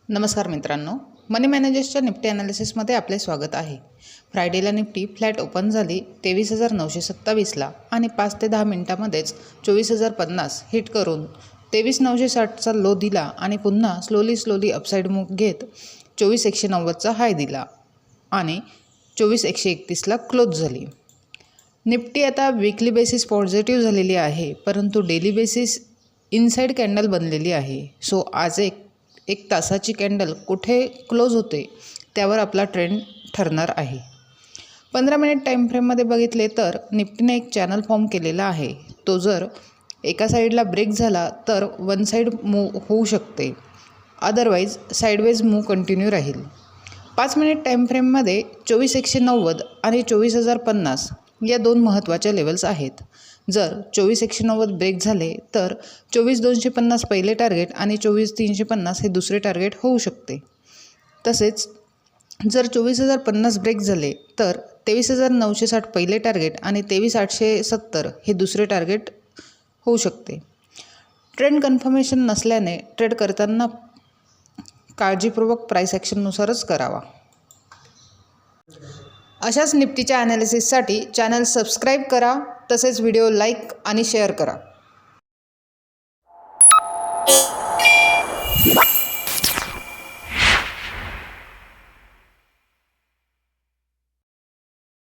नमस्कार मित्रांनो, मनी मॅनेजर्सच्या निफ्टी ॲनालिसिसमध्ये आपले स्वागत आहे। फ्रायडेला निफ्टी फ्लॅट ओपन झाली 23,927ला आणि 5 ते 10 मिनिटांमध्येच 24,050 हिट करून 23,960चा लो दिला आणि पुन्हा स्लोली अपसाईड मूव्ह घेत 24,190चा हाय दिला आणि 24,131ला क्लोज झाली। निफ्टी आता वीकली बेसिस पॉझिटिव्ह झालेली आहे, परंतु डेली बेसिस इनसाइड कॅन्डल बनलेली आहे। सो आज एक तासाची कॅन्डल कुठे क्लोज होते त्यावर आपला ट्रेंड ठरणार आहे। 15 मिनिट टाईम फ्रेममध्ये बघितले तर निफ्टीने एक चॅनल फॉर्म केलेला आहे। तो जर एका साईडला ब्रेक झाला तर वन साईड मूव्ह होऊ शकते, अदरवाईज साईडवेज मूव्ह कंटिन्यू राहील। 5 मिनिट टाईम फ्रेममध्ये 24,190 आणि 24,050 या दोन महत्त्वाच्या लेवल्स आहेत। जर 24,190 ब्रेक झाले तर 24,250 पहिले टार्गेट आणि 24,350 हे दुसरे टार्गेट होऊ शकते। तसेच जर 24,050 ब्रेक झाले तर 23,960 पहिले टार्गेट आणि 23,870 हे दुसरे टार्गेट होऊ शकते। ट्रेंड कन्फर्मेशन नसल्याने ट्रेड करताना काळजीपूर्वक प्राइस ॲक्शननुसारच करावा। अशाच निफ्टीच्या ॲनालिसिससाठी चॅनल सबस्क्राईब करा, तसेच व्हिडिओ लाईक आणि शेअर करा।